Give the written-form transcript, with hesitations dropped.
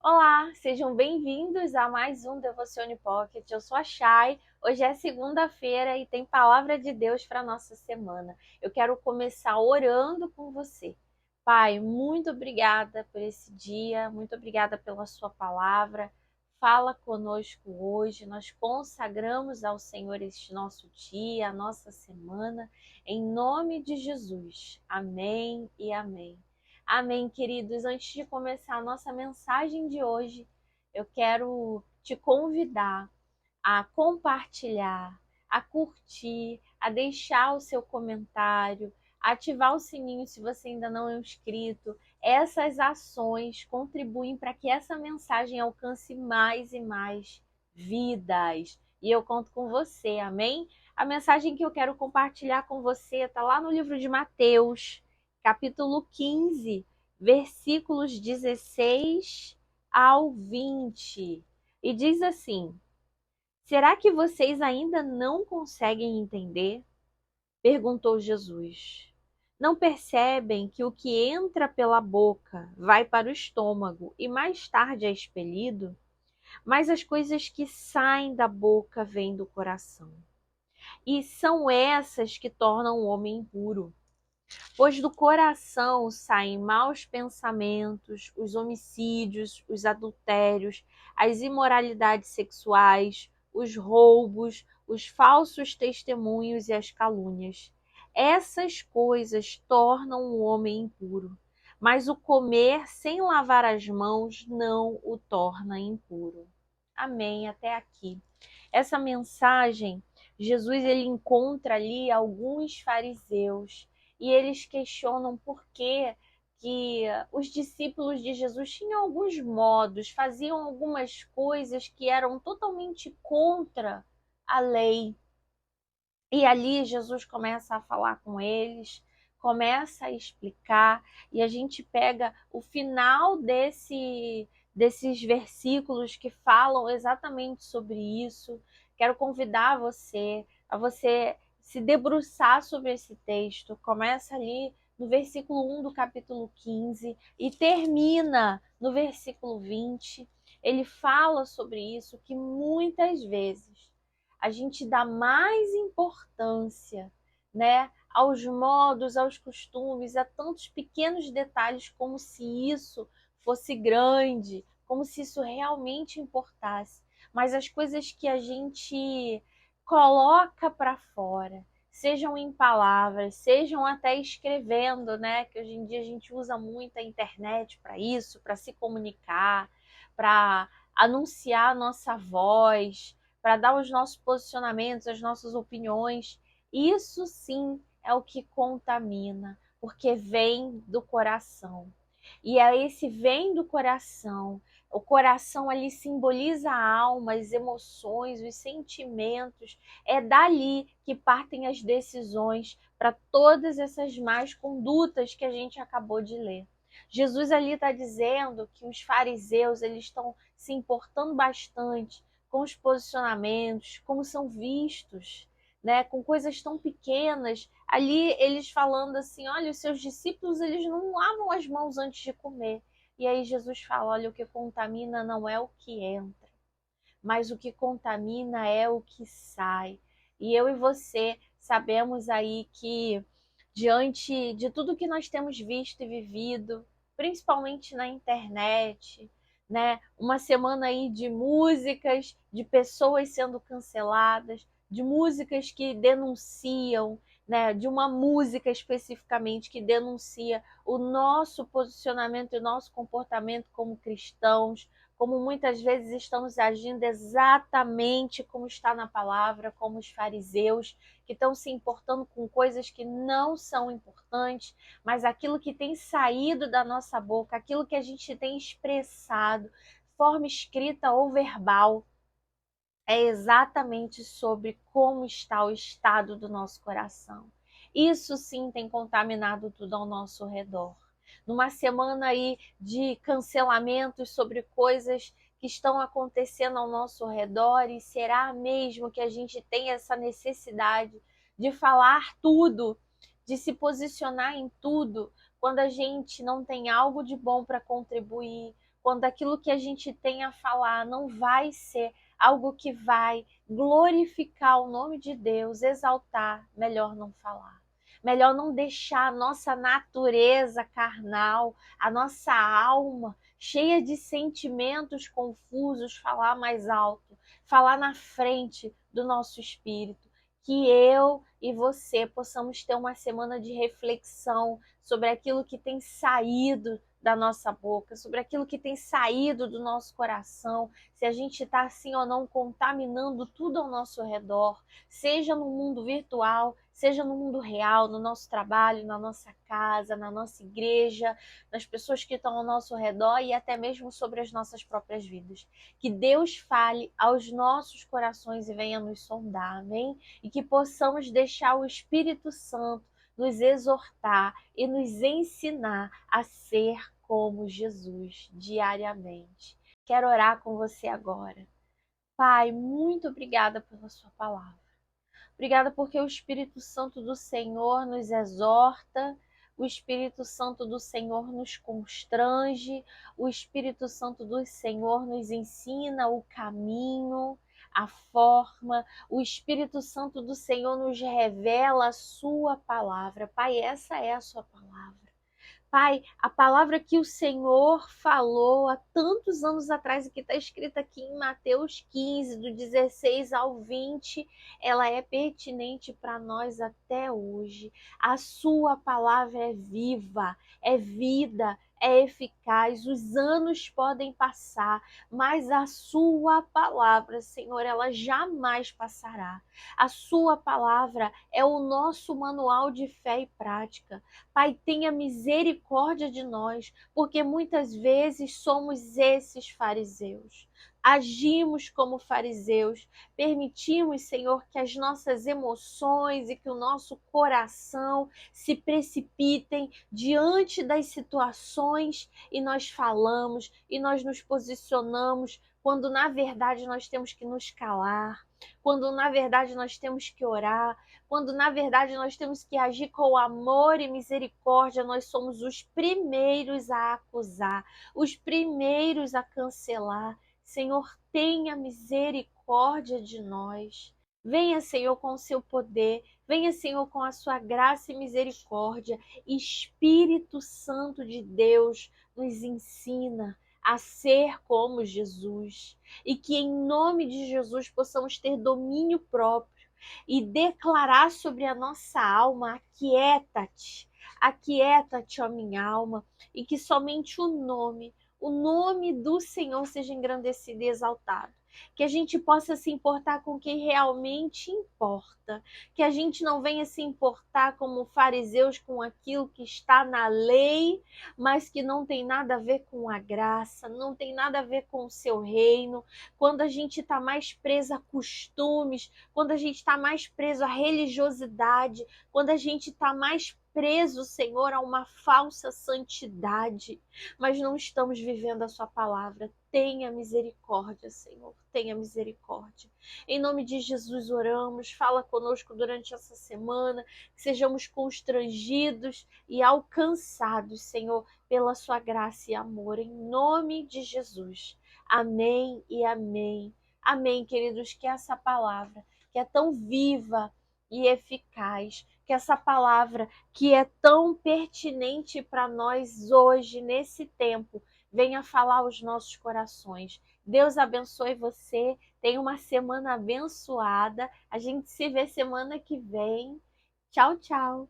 Olá, sejam bem-vindos a mais um Devozione Pocket. Eu sou a Chay. Hoje é segunda-feira e tem palavra de Deus para nossa semana. Eu quero começar orando com você. Pai, muito obrigada por esse dia, muito obrigada pela sua palavra. Fala conosco hoje. Nós consagramos ao Senhor este nosso dia, a nossa semana, em nome de Jesus. Amém e amém. Amém, queridos. Antes de começar a nossa mensagem de hoje, eu quero te convidar a compartilhar, a curtir, a deixar o seu comentário, a ativar o sininho se você ainda não é inscrito. Essas ações contribuem para que essa mensagem alcance mais e mais vidas. E eu conto com você, amém? A mensagem que eu quero compartilhar com você está lá no livro de Mateus, capítulo 15, versículos 16 ao 20. E diz assim: Será que vocês ainda não conseguem entender? Perguntou Jesus. Não percebem que o que entra pela boca vai para o estômago e mais tarde é expelido? Mas as coisas que saem da boca vêm do coração. E são essas que tornam o homem impuro. Pois do coração saem maus pensamentos, os homicídios, os adultérios, as imoralidades sexuais, os roubos, os falsos testemunhos e as calúnias. Essas coisas tornam o homem impuro, mas o comer sem lavar as mãos não o torna impuro. Amém, até aqui. Essa mensagem, Jesus ele encontra ali alguns fariseus e eles questionam por que os discípulos de Jesus tinham alguns modos, faziam algumas coisas que eram totalmente contra a lei. E ali Jesus começa a falar com eles, começa a explicar, e a gente pega o final desses versículos que falam exatamente sobre isso. Quero convidar você a você se debruçar sobre esse texto. Começa ali no versículo 1 do capítulo 15 e termina no versículo 20. Ele fala sobre isso, que muitas vezes a gente dá mais importância, né, aos modos, aos costumes, a tantos pequenos detalhes, como se isso fosse grande, como se isso realmente importasse. Mas as coisas que a gente coloca para fora, sejam em palavras, sejam até escrevendo, né? Que hoje em dia a gente usa muito a internet para isso, para se comunicar, para anunciar a nossa voz, para dar os nossos posicionamentos, as nossas opiniões. Isso sim é o que contamina, porque vem do coração. E é esse vem do coração. O coração ali simboliza a alma, as emoções, os sentimentos. É dali que partem as decisões para todas essas más condutas que a gente acabou de ler. Jesus ali está dizendo que os fariseus eles estão se importando bastante com os posicionamentos, como são vistos, né? Com coisas tão pequenas. Ali eles falando assim, olha, os seus discípulos eles não lavam as mãos antes de comer. E aí Jesus fala, olha, o que contamina não é o que entra, mas o que contamina é o que sai. E eu e você sabemos aí que diante de tudo que nós temos visto e vivido, principalmente na internet, né? Uma semana aí de músicas, de pessoas sendo canceladas, de músicas que denunciam, né? De uma música especificamente que denuncia o nosso posicionamento e o nosso comportamento como cristãos, como muitas vezes estamos agindo exatamente como está na palavra, como os fariseus, que estão se importando com coisas que não são importantes, mas aquilo que tem saído da nossa boca, aquilo que a gente tem expressado, forma escrita ou verbal, é exatamente sobre como está o estado do nosso coração. Isso sim tem contaminado tudo ao nosso redor. Numa semana aí de cancelamentos sobre coisas que estão acontecendo ao nosso redor, e será mesmo que a gente tem essa necessidade de falar tudo, de se posicionar em tudo, quando a gente não tem algo de bom para contribuir, quando aquilo que a gente tem a falar não vai ser algo que vai glorificar o nome de Deus, exaltar, melhor não falar. Melhor não deixar a nossa natureza carnal, a nossa alma cheia de sentimentos confusos falar mais alto, falar na frente do nosso espírito. Que eu e você possamos ter uma semana de reflexão sobre aquilo que tem saído da nossa boca, sobre aquilo que tem saído do nosso coração, se a gente está assim ou não contaminando tudo ao nosso redor, seja no mundo virtual, seja no mundo real, no nosso trabalho, na nossa casa, na nossa igreja, nas pessoas que estão ao nosso redor e até mesmo sobre as nossas próprias vidas. Que Deus fale aos nossos corações e venha nos sondar, amém? E que possamos deixar o Espírito Santo nos exortar e nos ensinar a ser como Jesus diariamente. Quero orar com você agora. Pai, muito obrigada pela sua palavra. Obrigada porque o Espírito Santo do Senhor nos exorta, o Espírito Santo do Senhor nos constrange, o Espírito Santo do Senhor nos ensina o caminho, a forma, o Espírito Santo do Senhor nos revela a sua palavra. Pai, essa é a sua palavra. Pai, a palavra que o Senhor falou há tantos anos atrás e que está escrita aqui em Mateus 15, do 16 ao 20, ela é pertinente para nós até hoje. A sua palavra é viva, é vida, é eficaz. Os anos podem passar, mas a sua palavra, Senhor, ela jamais passará. A sua palavra é o nosso manual de fé e prática. Pai, tenha misericórdia de nós, porque muitas vezes somos esses fariseus. Agimos como fariseus, permitimos, Senhor, que as nossas emoções e que o nosso coração se precipitem diante das situações e nós falamos e nós nos posicionamos quando na verdade nós temos que nos calar, quando na verdade nós temos que orar, quando na verdade nós temos que agir com amor e misericórdia. Nós somos os primeiros a acusar, os primeiros a cancelar. Senhor, tenha misericórdia de nós. Venha, Senhor, com o seu poder. Venha, Senhor, com a sua graça e misericórdia. Espírito Santo de Deus nos ensina a ser como Jesus. E que em nome de Jesus possamos ter domínio próprio e declarar sobre a nossa alma: aquieta-te, aquieta-te, ó minha alma, e que somente o nome do Senhor seja engrandecido e exaltado. Que a gente possa se importar com quem realmente importa. Que a gente não venha se importar como fariseus com aquilo que está na lei, mas que não tem nada a ver com a graça, não tem nada a ver com o seu reino. Quando a gente está mais preso a costumes, quando a gente está mais preso à religiosidade, quando a gente está mais preso, Senhor, a uma falsa santidade, mas não estamos vivendo a sua palavra. Tenha misericórdia, Senhor, tenha misericórdia. Em nome de Jesus oramos, fala conosco durante essa semana, que sejamos constrangidos e alcançados, Senhor, pela sua graça e amor, em nome de Jesus. Amém e amém. Amém, queridos, que essa palavra, que é tão viva e eficaz, que essa palavra que é tão pertinente para nós hoje, nesse tempo, venha falar aos nossos corações. Deus abençoe você, tenha uma semana abençoada. A gente se vê semana que vem. Tchau, tchau.